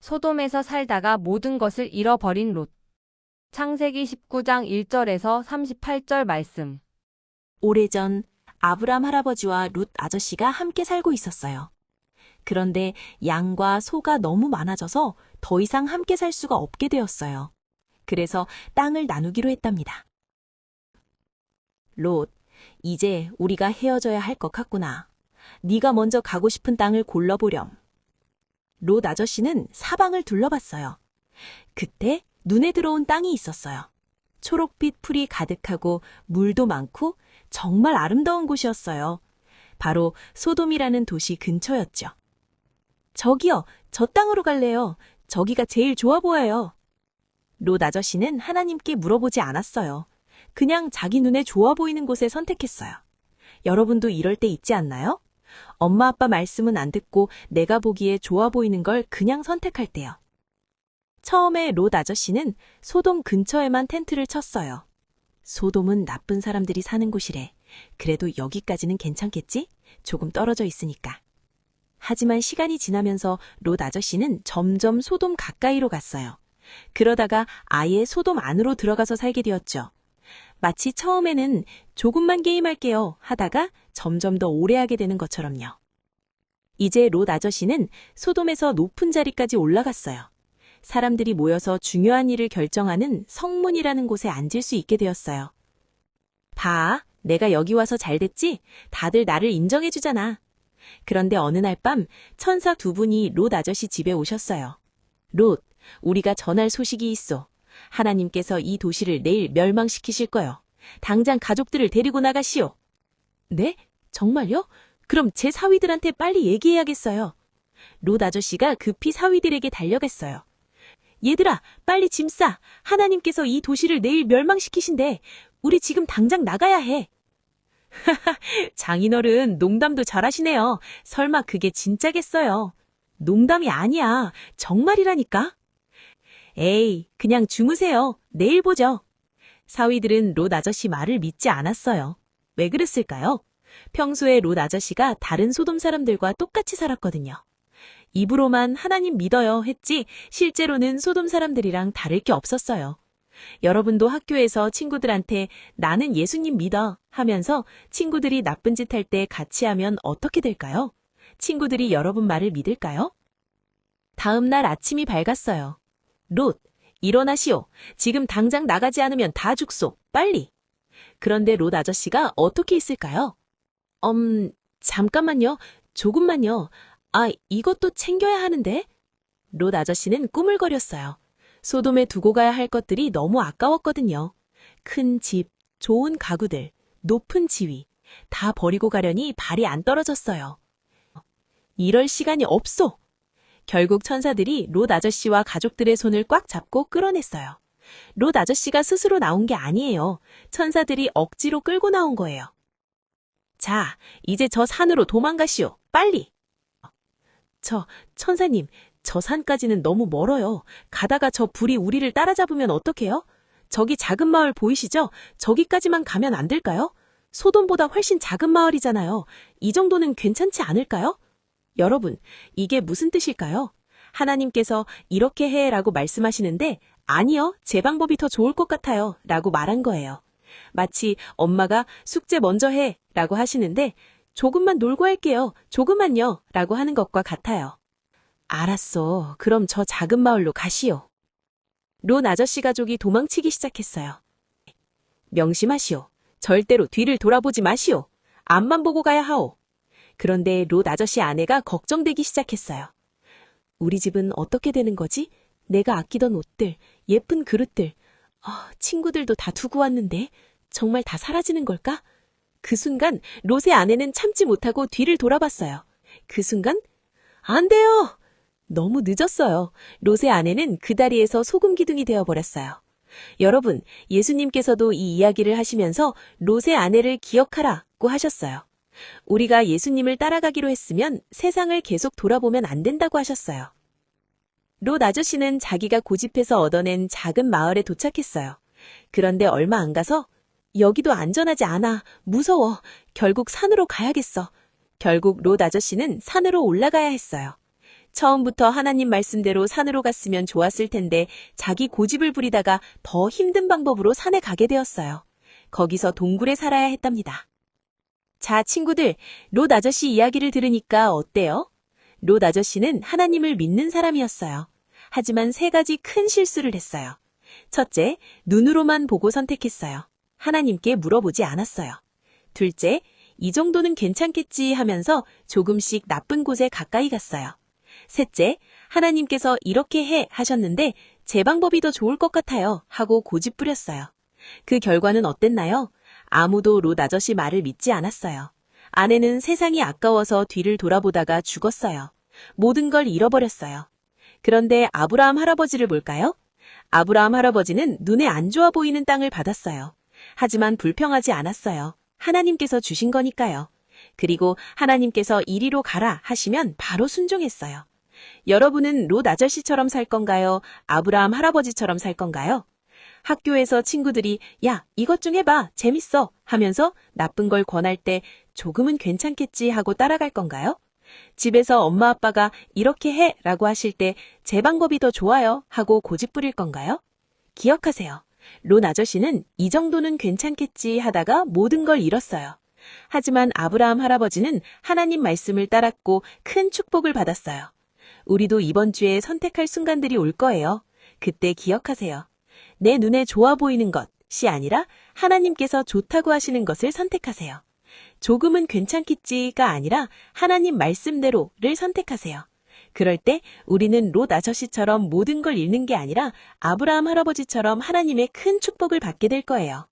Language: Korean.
소돔에서 살다가 모든 것을 잃어버린 롯. 창세기 19장 1절에서 38절 말씀. 오래전 아브람 할아버지와 룻 아저씨가 함께 살고 있었어요. 그런데 양과 소가 너무 많아져서 더 이상 함께 살 수가 없게 되었어요. 그래서 땅을 나누기로 했답니다. 롯, 이제 우리가 헤어져야 할 것 같구나. 네가 먼저 가고 싶은 땅을 골라보렴. 롯 아저씨는 사방을 둘러봤어요. 그때 눈에 들어온 땅이 있었어요. 초록빛 풀이 가득하고 물도 많고 정말 아름다운 곳이었어요. 바로 소돔이라는 도시 근처였죠. 저기요, 저 땅으로 갈래요. 저기가 제일 좋아 보여요. 롯 아저씨는 하나님께 물어보지 않았어요. 그냥 자기 눈에 좋아 보이는 곳에 선택했어요. 여러분도 이럴 때 있지 않나요? 엄마 아빠 말씀은 안 듣고 내가 보기에 좋아 보이는 걸 그냥 선택할 때요. 처음에 롯 아저씨는 소돔 근처에만 텐트를 쳤어요. 소돔은 나쁜 사람들이 사는 곳이래. 그래도 여기까지는 괜찮겠지? 조금 떨어져 있으니까. 하지만 시간이 지나면서 롯 아저씨는 점점 소돔 가까이로 갔어요. 그러다가 아예 소돔 안으로 들어가서 살게 되었죠. 마치 처음에는 조금만 게임할게요 하다가 점점 더 오래 하게 되는 것처럼요. 이제 롯 아저씨는 소돔에서 높은 자리까지 올라갔어요. 사람들이 모여서 중요한 일을 결정하는 성문이라는 곳에 앉을 수 있게 되었어요. 봐, 내가 여기 와서 잘 됐지? 다들 나를 인정해주잖아. 그런데 어느 날 밤 천사 두 분이 롯 아저씨 집에 오셨어요. 롯, 우리가 전할 소식이 있어. 하나님께서 이 도시를 내일 멸망시키실 거요. 당장 가족들을 데리고 나가시오. 네? 정말요? 그럼 제 사위들한테 빨리 얘기해야겠어요. 롯 아저씨가 급히 사위들에게 달려갔어요. 얘들아, 빨리 짐 싸. 하나님께서 이 도시를 내일 멸망시키신대. 우리 지금 당장 나가야 해. 하하, 장인어른 농담도 잘하시네요. 설마 그게 진짜겠어요? 농담이 아니야. 정말이라니까. 에이, 그냥 주무세요. 내일 보죠. 사위들은 롯 아저씨 말을 믿지 않았어요. 왜 그랬을까요? 평소에 롯 아저씨가 다른 소돔 사람들과 똑같이 살았거든요. 입으로만 하나님 믿어요 했지 실제로는 소돔 사람들이랑 다를 게 없었어요. 여러분도 학교에서 친구들한테 나는 예수님 믿어 하면서 친구들이 나쁜 짓 할 때 같이 하면 어떻게 될까요? 친구들이 여러분 말을 믿을까요? 다음 날 아침이 밝았어요. 롯, 일어나시오. 지금 당장 나가지 않으면 다 죽소. 빨리. 그런데 롯 아저씨가 어떻게 있을까요? 잠깐만요. 조금만요. 이것도 챙겨야 하는데? 롯 아저씨는 꾸물거렸어요. 소돔에 두고 가야 할 것들이 너무 아까웠거든요. 큰 집, 좋은 가구들, 높은 지위, 다 버리고 가려니 발이 안 떨어졌어요. 이럴 시간이 없소! 결국 천사들이 롯 아저씨와 가족들의 손을 꽉 잡고 끌어냈어요. 롯 아저씨가 스스로 나온 게 아니에요. 천사들이 억지로 끌고 나온 거예요. 자, 이제 저 산으로 도망가시오. 빨리! 천사님, 저 산까지는 너무 멀어요. 가다가 저 불이 우리를 따라잡으면 어떡해요? 저기 작은 마을 보이시죠? 저기까지만 가면 안 될까요? 소돔보다 훨씬 작은 마을이잖아요. 이 정도는 괜찮지 않을까요? 여러분, 이게 무슨 뜻일까요? 하나님께서 이렇게 해라고 말씀하시는데 아니요, 제 방법이 더 좋을 것 같아요 라고 말한 거예요. 마치 엄마가 숙제 먼저 해 라고 하시는데 조금만 놀고 할게요. 조금만요. 라고 하는 것과 같아요. 알았어. 그럼 저 작은 마을로 가시오. 롯 아저씨 가족이 도망치기 시작했어요. 명심하시오. 절대로 뒤를 돌아보지 마시오. 앞만 보고 가야 하오. 그런데 롯 아저씨 아내가 걱정되기 시작했어요. 우리 집은 어떻게 되는 거지? 내가 아끼던 옷들, 예쁜 그릇들, 친구들도 다 두고 왔는데 정말 다 사라지는 걸까? 그 순간 롯의 아내는 참지 못하고 뒤를 돌아봤어요. 그 순간 안 돼요! 너무 늦었어요. 롯의 아내는 그 다리에서 소금 기둥이 되어버렸어요. 여러분, 예수님께서도 이 이야기를 하시면서 롯의 아내를 기억하라고 하셨어요. 우리가 예수님을 따라가기로 했으면 세상을 계속 돌아보면 안 된다고 하셨어요. 롯 아저씨는 자기가 고집해서 얻어낸 작은 마을에 도착했어요. 그런데 얼마 안 가서 여기도 안전하지 않아. 무서워. 결국 산으로 가야겠어. 결국 롯 아저씨는 산으로 올라가야 했어요. 처음부터 하나님 말씀대로 산으로 갔으면 좋았을 텐데 자기 고집을 부리다가 더 힘든 방법으로 산에 가게 되었어요. 거기서 동굴에 살아야 했답니다. 자, 친구들, 롯 아저씨 이야기를 들으니까 어때요? 롯 아저씨는 하나님을 믿는 사람이었어요. 하지만 3가지 큰 실수를 했어요. 첫째, 눈으로만 보고 선택했어요. 하나님께 물어보지 않았어요. 둘째, 이 정도는 괜찮겠지 하면서 조금씩 나쁜 곳에 가까이 갔어요. 셋째, 하나님께서 이렇게 해 하셨는데 제 방법이 더 좋을 것 같아요 하고 고집 부렸어요. 그 결과는 어땠나요? 아무도 롯 아저씨 말을 믿지 않았어요. 아내는 세상이 아까워서 뒤를 돌아보다가 죽었어요. 모든 걸 잃어버렸어요. 그런데 아브라함 할아버지를 볼까요? 아브라함 할아버지는 눈에 안 좋아 보이는 땅을 받았어요. 하지만 불평하지 않았어요. 하나님께서 주신 거니까요. 그리고 하나님께서 이리로 가라 하시면 바로 순종했어요. 여러분은 롯 아저씨처럼 살 건가요? 아브라함 할아버지처럼 살 건가요? 학교에서 친구들이 야, 이것 좀 해봐, 재밌어 하면서 나쁜 걸 권할 때 조금은 괜찮겠지 하고 따라갈 건가요? 집에서 엄마 아빠가 이렇게 해 라고 하실 때 제 방법이 더 좋아요 하고 고집 부릴 건가요? 기억하세요. 롯 아저씨는 이 정도는 괜찮겠지 하다가 모든 걸 잃었어요. 하지만 아브라함 할아버지는 하나님 말씀을 따랐고 큰 축복을 받았어요. 우리도 이번 주에 선택할 순간들이 올 거예요. 그때 기억하세요. 내 눈에 좋아 보이는 것이 아니라 하나님께서 좋다고 하시는 것을 선택하세요. 조금은 괜찮겠지가 아니라 하나님 말씀대로를 선택하세요. 그럴 때 우리는 롯 아저씨처럼 모든 걸 잃는 게 아니라 아브라함 할아버지처럼 하나님의 큰 축복을 받게 될 거예요.